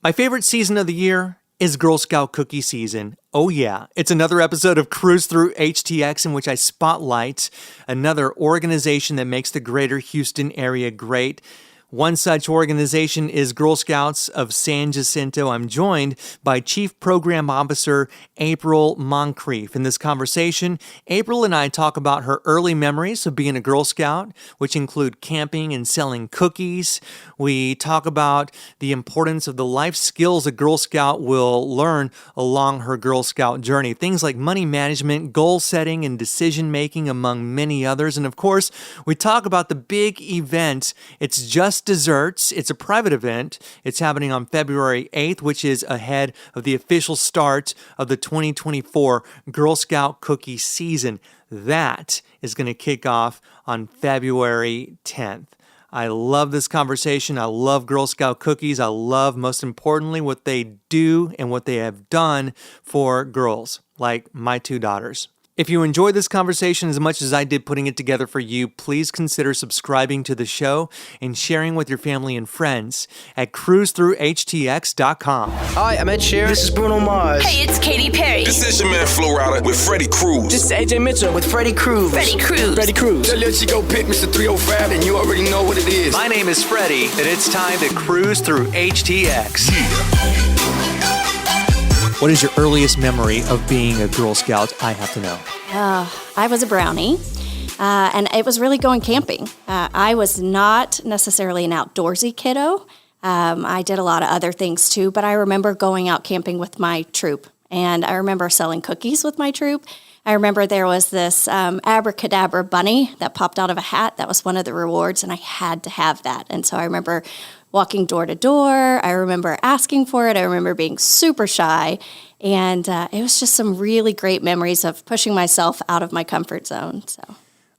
My favorite season of the year is Girl Scout cookie season. Oh yeah, it's another episode of Cruise Through HTX in which I spotlight another organization that makes the greater Houston area great. One such organization is Girl Scouts of San Jacinto. I'm joined by Chief Program Officer April Moncrieff. In this conversation, April and I talk about her early memories of being a Girl Scout, which include camping and selling cookies. We talk about the importance of the life skills a Girl Scout will learn along her Girl Scout journey. Things like money management, goal setting, and decision making, among many others. And of course, we talk about the big event. It's Just Desserts. It's a private event. It's happening on February 8th, which is ahead of the official start of the 2024 Girl Scout cookie season. That is going to kick off on February 10th. I love this conversation. I love Girl Scout cookies. I love, most importantly, what they do and what they have done for girls, like my two daughters. If you enjoyed this conversation as much as I did putting it together for you, please consider subscribing to the show and sharing with your family and friends at cruisethroughhtx.com. Hi, I'm Ed Sheeran. This is Bruno Mars. Hey, it's Katy Perry. This is your man Flo Rida with Freddie Cruz. This is AJ Mitchell with Freddie Cruz. Freddie Cruz. Freddie Cruz. Tell your Chico pick Mr. 305 and you already know what it is. My name is Freddie, and it's time to cruise through HTX. What is your earliest memory of being a Girl Scout? I have to know. I was a brownie, and it was really going camping. I was not necessarily an outdoorsy kiddo. I did a lot of other things too, but I remember going out camping with my troop, and I remember selling cookies with my troop. I remember there was this abracadabra bunny that popped out of a hat. That was one of the rewards, and I had to have that. And so I remember walking door to door. I remember asking for it. I remember being super shy. And it was just some really great memories of pushing myself out of my comfort zone.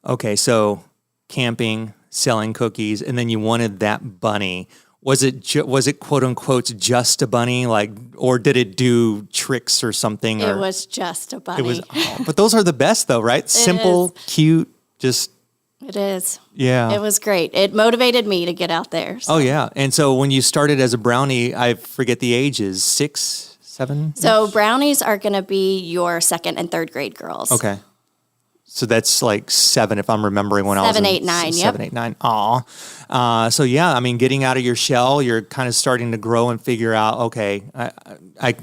Okay, so camping, selling cookies, and then you wanted that bunny. Was it quote unquote just a bunny, or did it do tricks or something? It was just a bunny. But those are the best though, right? Simple, cute, just. It is. Yeah. It was great. It motivated me to get out there. So. Oh yeah, and so when you started as a brownie, I forget the ages, 6, 7. So brownies are going to be your second and third grade girls. Okay. So that's like 7, if I'm remembering when I was 7, 8, 9. 7, 8, 9. Aw. So yeah, I mean, getting out of your shell, you're kind of starting to grow and figure out, okay, I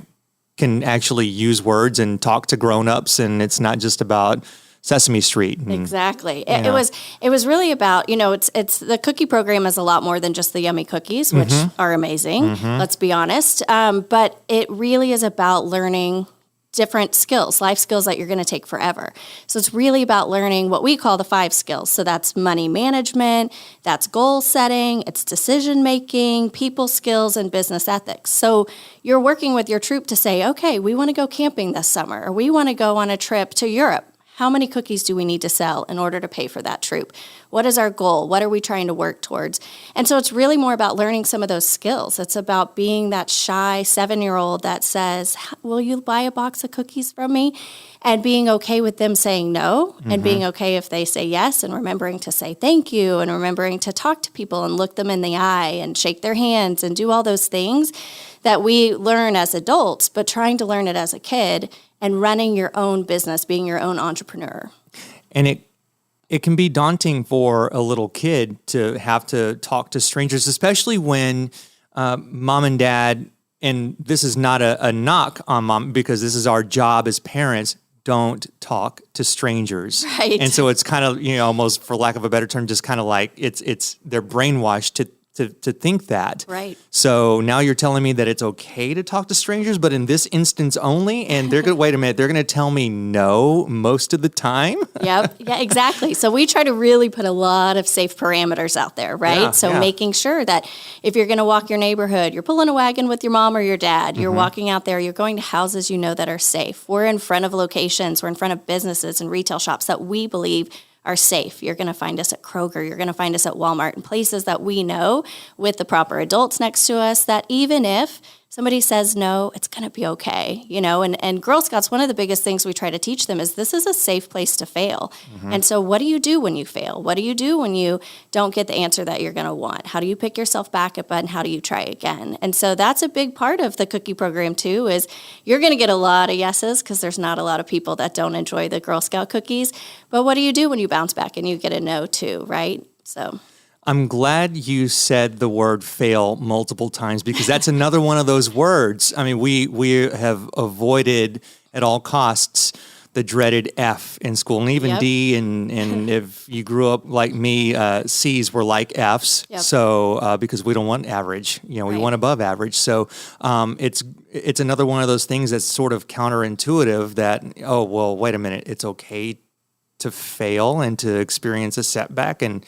can actually use words and talk to grown-ups, and it's not just about Sesame Street. Exactly. It was really about, it's the cookie program is a lot more than just the yummy cookies, which are amazing. Let's be honest. But it really is about learning different skills, life skills that you're going to take forever. So it's really about learning what we call the 5 skills. So that's money management, that's goal setting, it's decision making, people skills, and business ethics. So you're working with your troop to say, okay, we want to go camping this summer, or we want to go on a trip to Europe. How many cookies do we need to sell in order to pay for that troop? What is our goal? What are we trying to work towards? And so it's really more about learning some of those skills. It's about being that shy 7-year-old that says, will you buy a box of cookies from me? And being okay with them saying no, and being okay if they say yes, and remembering to say thank you, and remembering to talk to people and look them in the eye and shake their hands and do all those things that we learn as adults, but trying to learn it as a kid and running your own business, being your own entrepreneur. And it can be daunting for a little kid to have to talk to strangers, especially when mom and dad, and this is not a knock on mom, because this is our job as parents, don't talk to strangers. Right. And so it's kind of, almost for lack of a better term, just kind of like it's they're brainwashed to think that. Right. So now you're telling me that it's okay to talk to strangers, but in this instance only, and they're going to, wait a minute, they're going to tell me no most of the time? Yep. Yeah, exactly. So we try to really put a lot of safe parameters out there, right? Yeah, so making sure that if you're going to walk your neighborhood, you're pulling a wagon with your mom or your dad, you're walking out there, you're going to houses that are safe. We're in front of locations, we're in front of businesses and retail shops that we believe are safe. You're going to find us at Kroger. You're going to find us at Walmart, and places that we know with the proper adults next to us, that even if somebody says no, it's going to be okay, and Girl Scouts, one of the biggest things we try to teach them is this is a safe place to fail. And so what do you do when you fail? What do you do when you don't get the answer that you're going to want? How do you pick yourself back up and how do you try again? And so that's a big part of the cookie program too, is you're going to get a lot of yeses because there's not a lot of people that don't enjoy the Girl Scout cookies. But what do you do when you bounce back and you get a no too, right? So I'm glad you said the word fail multiple times because that's another one of those words. I mean, we have avoided at all costs the dreaded F in school, and even D, and if you grew up like me, C's were like F's. Yep. So because we don't want average, we want above average. So it's another one of those things that's sort of counterintuitive. That wait a minute, it's okay to fail and to experience a setback and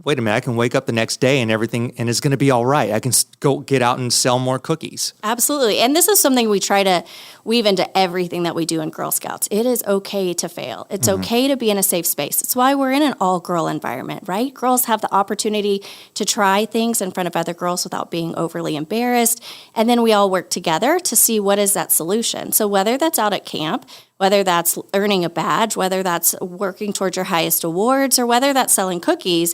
wait a minute, I can wake up the next day and everything and it's going to be all right. I can go get out and sell more cookies. Absolutely. And this is something we try to weave into everything that we do in Girl Scouts. It is okay to fail. It's okay to be in a safe space. It's why we're in an all-girl environment, right? Girls have the opportunity to try things in front of other girls without being overly embarrassed. And then we all work together to see what is that solution. So whether that's out at camp, whether that's earning a badge, whether that's working towards your highest awards, or whether that's selling cookies,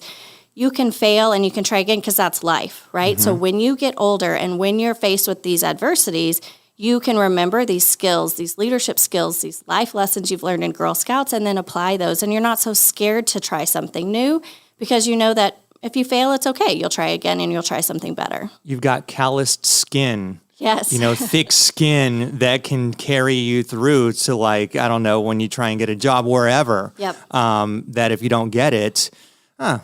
you can fail and you can try again because that's life, right? So when you get older and when you're faced with these adversities, you can remember these skills, these leadership skills, these life lessons you've learned in Girl Scouts and then apply those. And you're not so scared to try something new because you know that if you fail, it's okay. You'll try again and you'll try something better. You've got calloused skin. Yes. Thick skin that can carry you through to when you try and get a job wherever. Yep. That if you don't get it,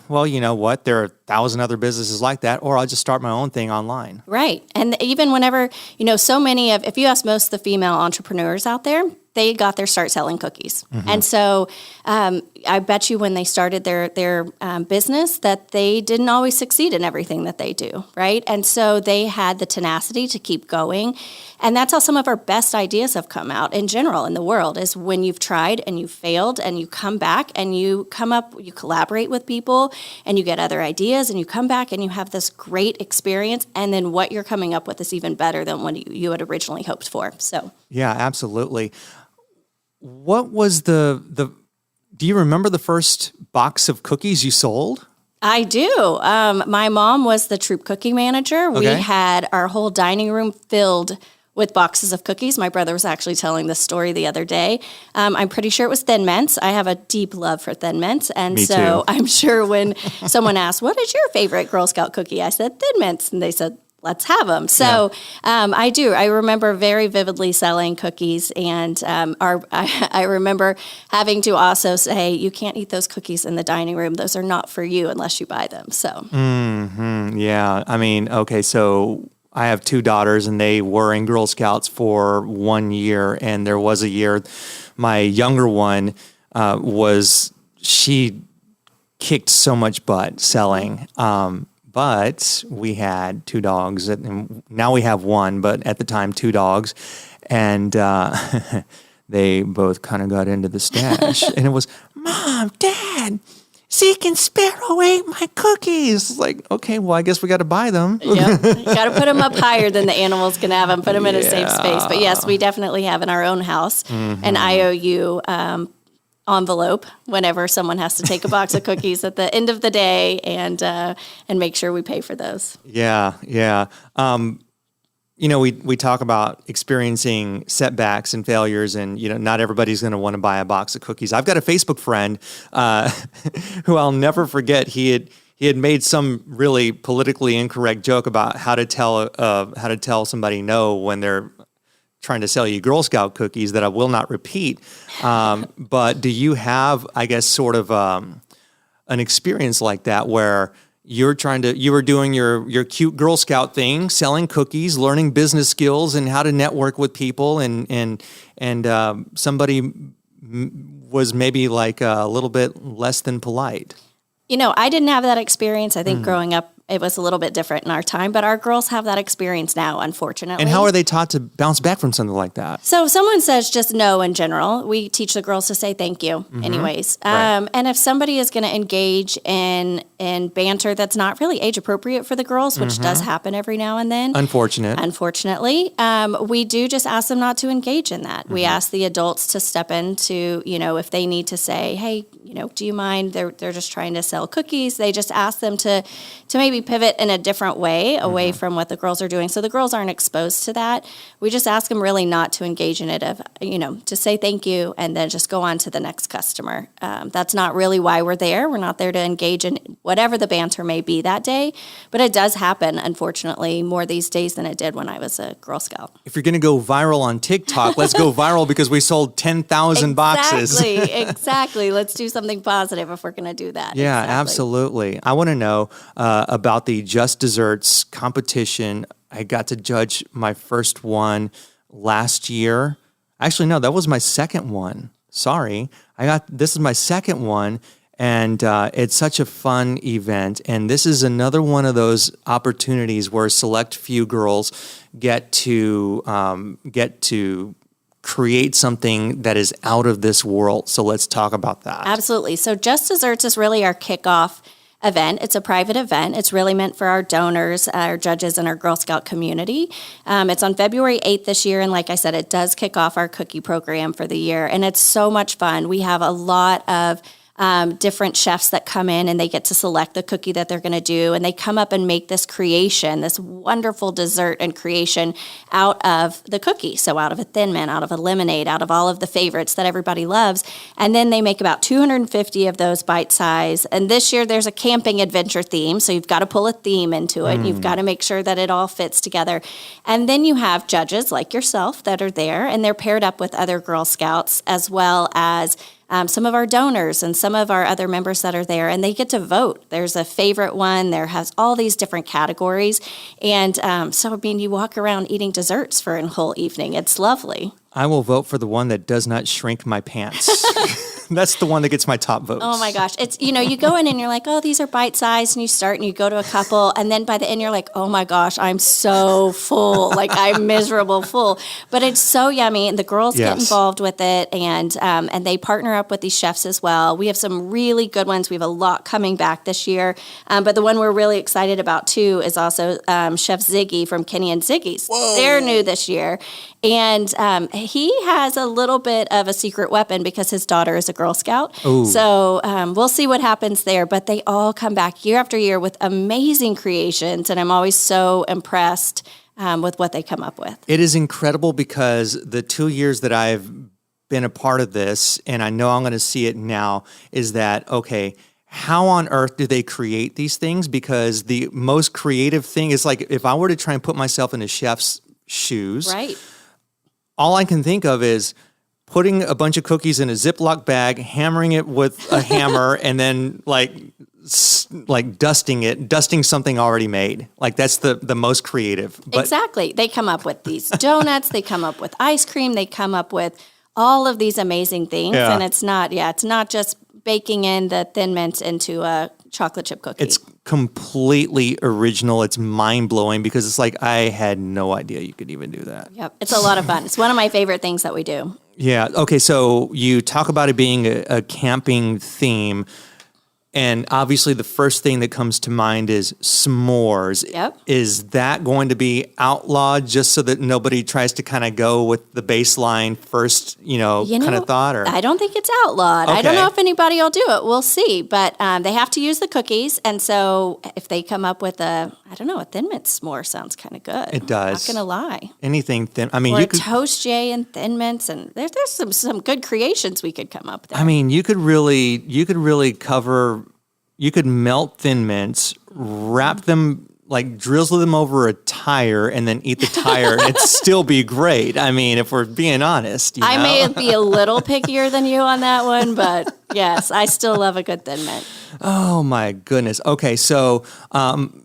well, you know what? There are 1,000 other businesses like that, or I'll just start my own thing online. Right. And even whenever, so many if you ask most of the female entrepreneurs out there, they got their start selling cookies. And so I bet you when they started their business that they didn't always succeed in everything that they do, right? And so they had the tenacity to keep going. And that's how some of our best ideas have come out in general in the world is when you've tried and you failed and you come back and you collaborate with people and you get other ideas and you come back and you have this great experience and then what you're coming up with is even better than what you had originally hoped for. So yeah, absolutely. What was do you remember the first box of cookies you sold? I do. My mom was the troop cookie manager. Okay. We had our whole dining room filled with boxes of cookies. My brother was actually telling this story the other day. I'm pretty sure it was Thin Mints. I have a deep love for Thin Mints. And Me so too. I'm sure when someone asked, what is your favorite Girl Scout cookie? I said, Thin Mints. And they said, let's have them. So I do. I remember very vividly selling cookies. And I remember having to also say, you can't eat those cookies in the dining room. Those are not for you unless you buy them. So. Yeah. I mean, okay, so I have 2 daughters and they were in Girl Scouts for 1 year. And there was a year, my younger one she kicked so much butt selling. But we had 2 dogs, and now we have 1, but at the time 2 dogs, and they both kind of got into the stash. And it was, Mom, Dad, Zeke and Sparrow ate my cookies. Like, okay, well, I guess we got to buy them. Yep, got to put them up higher than the animals can have them, put them in a safe space. But yes, we definitely have in our own house an IOU envelope whenever someone has to take a box of cookies at the end of the day and make sure we pay for those. Yeah. We talk about experiencing setbacks and failures, and not everybody's going to want to buy a box of cookies. I've got a Facebook friend who I'll never forget. He had made some really politically incorrect joke about how to tell somebody no when they're trying to sell you Girl Scout cookies that I will not repeat. But do you have, I guess, sort of an experience like that where you were doing your cute Girl Scout thing, selling cookies, learning business skills and how to network with people, and somebody was maybe like a little bit less than polite? I didn't have that experience. I think growing up, it was a little bit different in our time, but our girls have that experience now, unfortunately. And how are they taught to bounce back from something like that? So if someone says just no in general, we teach the girls to say thank you anyways. Right. And if somebody is going to engage in in banter that's not really age appropriate for the girls, which does happen every now and then. Unfortunately, we do just ask them not to engage in that. We ask the adults to step in to, if they need to say, hey, do you mind? They're just trying to sell cookies. They just ask them to maybe pivot in a different way away from what the girls are doing. So the girls aren't exposed to that. We just ask them really not to engage in it, to say thank you and then just go on to the next customer. That's not really why we're there. We're not there to engage in whatever the banter may be that day. But it does happen, unfortunately, more these days than it did when I was a Girl Scout. If you're going to go viral on TikTok, let's go viral because we sold 10,000 boxes. Exactly. Let's do something positive if we're going to do that. Yeah, exactly. Absolutely. I want to know about the Just Desserts competition. I got to judge my first one last year. Actually, no, that was my second one. Sorry. This is my second one, and it's such a fun event. And this is another one of those opportunities where a select few girls get to create something that is out of this world. So let's talk about that. Absolutely. So Just Desserts is really our kickoff event. It's a private event. It's really meant for our donors, our judges, and our Girl Scout community. It's on February 8th this year. And like I said, it does kick off our cookie program for the year. And it's so much fun. We have a lot of different chefs that come in and they get to select the cookie that they're going to do. And they come up and make this creation, this wonderful dessert and creation out of the cookie. So out of a Thin Mint, out of a lemonade, out of all of the favorites that everybody loves. And then they make about 250 of those bite size. And this year there's a camping adventure theme. So you've got to pull a theme into it. You've got to make sure that it all fits together. And then you have judges like yourself that are there, and they're paired up with other Girl Scouts as well as some of our donors and some of our other members that are there, and they get to vote. There's a favorite one. There has all these different categories. And you walk around eating desserts for a whole evening. It's lovely. I will vote for the one that does not shrink my pants. That's the one that gets my top votes. Oh my gosh. It's, you go in and you're like, oh, these are bite-sized, and you start and you go to a couple, and then by the end you're like, oh my gosh, I'm so full. Like, I'm miserable full. But it's so yummy, and the girls get involved with it, and they partner up with these chefs as well. We have some really good ones. We have a lot coming back this year. But the one we're really excited about too is also Chef Ziggy from Kenny and Ziggy's. Whoa. They're new this year. And he has a little bit of a secret weapon because his daughter is a Girl Scout. Ooh. So we'll see what happens there. But they all come back year after year with amazing creations. And I'm always so impressed with what they come up with. It is incredible because the 2 years that I've been a part of this, and I know I'm going to see it now, is that, okay, how on earth do they create these things? Because the most creative thing is like if I were to try and put myself in a chef's shoes. Right. All I can think of is putting a bunch of cookies in a Ziploc bag, hammering it with a hammer, and then like dusting something already made. Like that's the most creative. But exactly. They come up with these donuts. They come up with ice cream. They come up with all of these amazing things. Yeah. And it's not just baking in the Thin Mint into a chocolate chip cookie. It's completely original. It's mind-blowing because it's like I had no idea you could even do that. Yep. It's a lot of fun. It's one of my favorite things that we do. Yeah. Okay, so you talk about it being a camping theme. And obviously the first thing that comes to mind is s'mores. Yep. Is that going to be outlawed just so that nobody tries to kind of go with the baseline first, kind of thought? Or? I don't think it's outlawed. Okay. I don't know if anybody will do it. We'll see. But they have to use the cookies. And so if they come up with a Thin Mint s'more sounds kind of good. It does. I'm not going to lie. Anything thin. I mean, or you could toast Jay and Thin Mints. And there's some good creations we could come up with. I mean, you could really cover... You could melt Thin Mints, wrap them, like drizzle them over a tire, and then eat the tire, and it'd still be great. I mean, if we're being honest. I may be a little pickier than you on that one, but yes, I still love a good Thin Mint. Oh, my goodness. Okay, so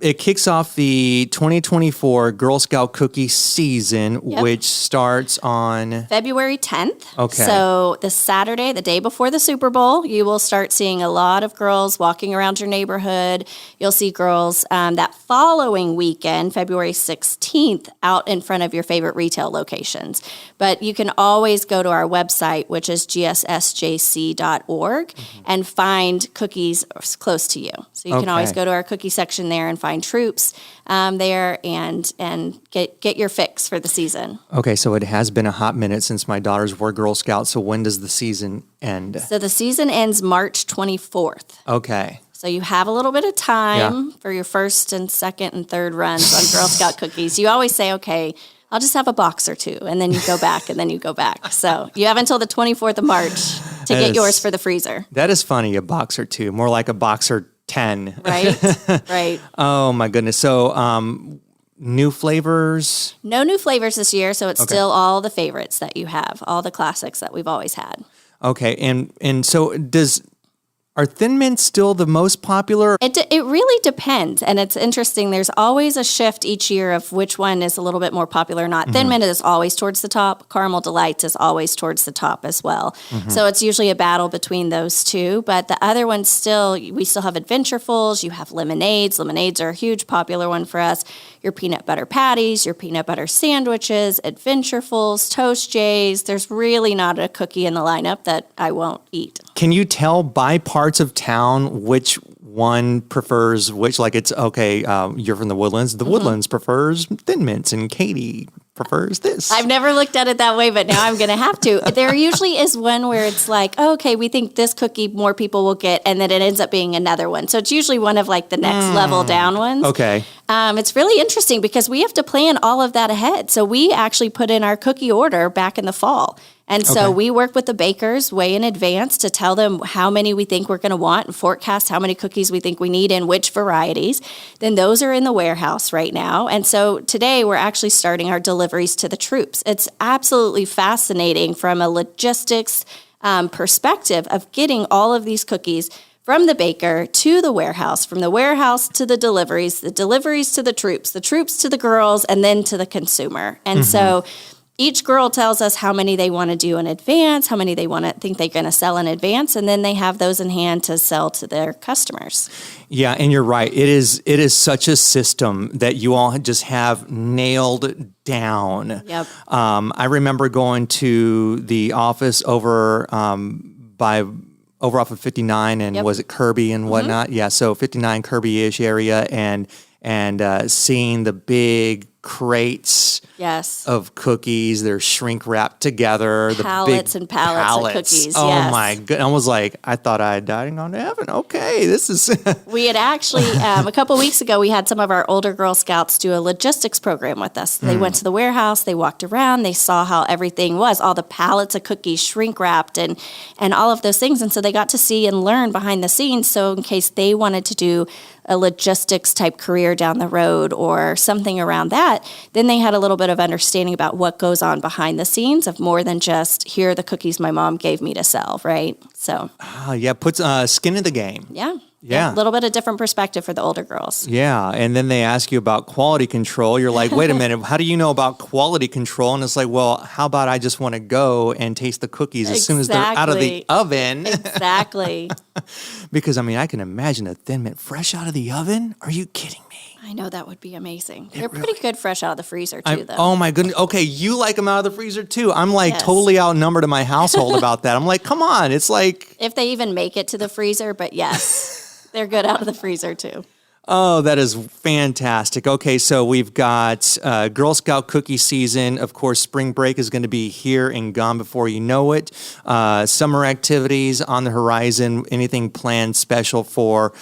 it kicks off the 2024 Girl Scout cookie season, which starts on... February 10th. Okay. So this Saturday, the day before the Super Bowl, you will start seeing a lot of girls walking around your neighborhood. You'll see girls that following weekend, February 16th, out in front of your favorite retail locations. But you can always go to our website, which is gssjc.org, and find cookies close to you. So you can always go to our cookie section there and find Troops there and get your fix for the season. Okay, so it has been a hot minute since my daughters were Girl Scouts. So when does the season end? So the season ends March 24th. Okay. So you have a little bit of time for your first and second and third runs on Girl Scout cookies. You always say, okay, I'll just have a box or two, and then you go back, and then you go back. So you have until the 24th of March to get yours for the freezer. That is funny, a box or two, more like a box or 10. Right, right. Oh, my goodness. So new flavors? No new flavors this year, so it's still all the favorites that you have, all the classics that we've always had. Okay, and so are Thin Mints still the most popular? It really depends, and it's interesting. There's always a shift each year of which one is a little bit more popular or not. Thin Mint is always towards the top. Caramel Delights is always towards the top as well. So it's usually a battle between those two, but the other ones we still have Adventurefuls. You have lemonades. Lemonades are a huge popular one for us. Your peanut butter patties, your peanut butter sandwiches, Adventurefuls, Toast Jays. There's really not a cookie in the lineup that I won't eat. Can you tell by parts of town which one prefers which? Like it's, okay, you're from the Woodlands. The Woodlands prefers Thin Mints and Katie prefers this. I've never looked at it that way, but now I'm going to have to. There usually is one where it's like, okay, we think this cookie more people will get, and then it ends up being another one. So it's usually one of like the next level down ones. Okay. It's really interesting because we have to plan all of that ahead. So we actually put in our cookie order back in the fall. And so we work with the bakers way in advance to tell them how many we think we're going to want and forecast how many cookies we think we need in which varieties. Then those are in the warehouse right now. And so today we're actually starting our deliveries to the troops. It's absolutely fascinating from a logistics perspective of getting all of these cookies from the baker to the warehouse, from the warehouse to the deliveries to the troops to the girls, and then to the consumer. And so each girl tells us how many they want to do in advance, how many they think they're going to sell in advance, and then they have those in hand to sell to their customers. Yeah, and you're right. It is such a system that you all just have nailed down. Yep. I remember going to the office over off of 59 and was it Kirby and whatnot? Yeah, so 59 Kirby-ish area and seeing the big crates of cookies. They're shrink wrapped together. Pallets and pallets of cookies. Oh my goodness. I was like, I thought I had died and gone to heaven. Okay, this is... We had actually, a couple weeks ago, we had some of our older Girl Scouts do a logistics program with us. They went to the warehouse, they walked around, they saw how everything was, all the pallets of cookies shrink wrapped and all of those things. And so they got to see and learn behind the scenes. So in case they wanted to do a logistics type career down the road or something around that, then they had a little bit of understanding about what goes on behind the scenes of more than just, here are the cookies my mom gave me to sell, right? So. Puts skin in the game. Yeah. A little bit of different perspective for the older girls. Yeah. And then they ask you about quality control. You're like, wait a minute, how do you know about quality control? And it's like, well, how about I just want to go and taste the cookies as soon as they're out of the oven? Exactly. Because, I mean, I can imagine a Thin Mint fresh out of the oven. Are you kidding me? I know that would be amazing. They're pretty good fresh out of the freezer too, though. Oh my goodness. Okay, you like them out of the freezer too. I'm like totally outnumbered in my household about that. I'm like, come on. It's like... If they even make it to the freezer, but yes, they're good out of the freezer too. Oh, that is fantastic. Okay, so we've got Girl Scout cookie season. Of course, spring break is going to be here and gone before you know it. Summer activities on the horizon. Anything planned special for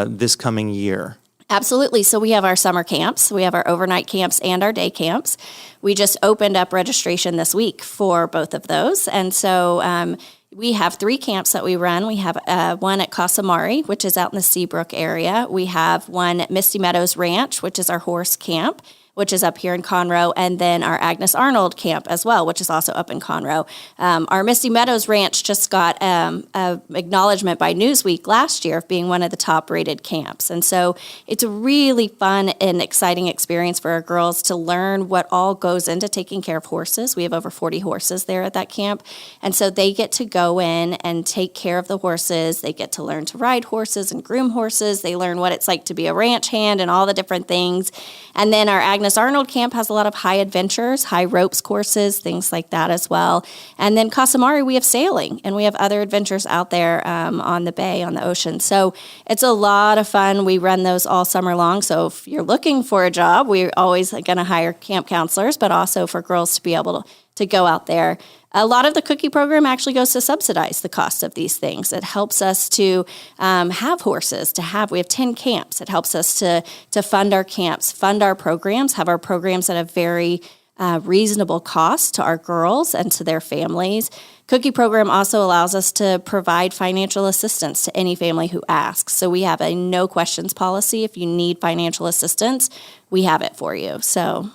this coming year? Absolutely. So we have our summer camps. We have our overnight camps and our day camps. We just opened up registration this week for both of those. And so we have 3 camps that we run. We have one at Casamari, which is out in the Seabrook area. We have one at Misty Meadows Ranch, which is our horse camp, which is up here in Conroe, and then our Agnes Arnold camp as well, which is also up in Conroe. Our Misty Meadows Ranch just got a acknowledgement by Newsweek last year of being one of the top-rated camps. And so it's a really fun and exciting experience for our girls to learn what all goes into taking care of horses. We have over 40 horses there at that camp. And so they get to go in and take care of the horses. They get to learn to ride horses and groom horses. They learn what it's like to be a ranch hand and all the different things. And then our Agnes Miss Arnold Camp has a lot of high adventures, high ropes courses, things like that as well. And then Casa Mare, we have sailing, and we have other adventures out there on the bay, on the ocean. So it's a lot of fun. We run those all summer long. So if you're looking for a job, we're always going to hire camp counselors, but also for girls to be able to go out there. A lot of the cookie program actually goes to subsidize the cost of these things. It helps us to have horses, we have 10 camps. It helps us to fund our camps, fund our programs, have our programs at a very reasonable cost to our girls and to their families. Cookie program also allows us to provide financial assistance to any family who asks. So we have a no questions policy. If you need financial assistance, we have it for you. So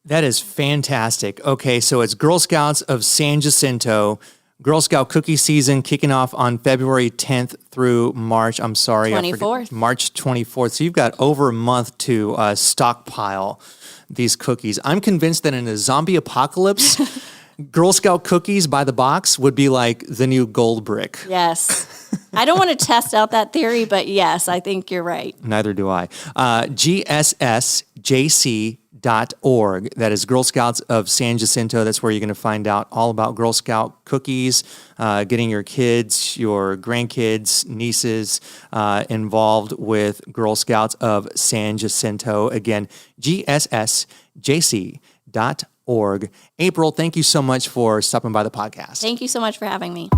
that is fantastic. Okay, so it's Girl Scouts of San Jacinto, Girl Scout cookie season kicking off on February 10th through March 24th. March 24th. So you've got over a month to stockpile these cookies. I'm convinced that in a zombie apocalypse, Girl Scout cookies by the box would be like the new gold brick. Yes. I don't want to test out that theory, but yes, I think you're right. Neither do I. GSSJC.org. That is Girl Scouts of San Jacinto. That's where you're going to find out all about Girl Scout cookies, getting your kids, your grandkids, nieces involved with Girl Scouts of San Jacinto. Again, GSSJC.org. April, thank you so much for stopping by the podcast. Thank you so much for having me.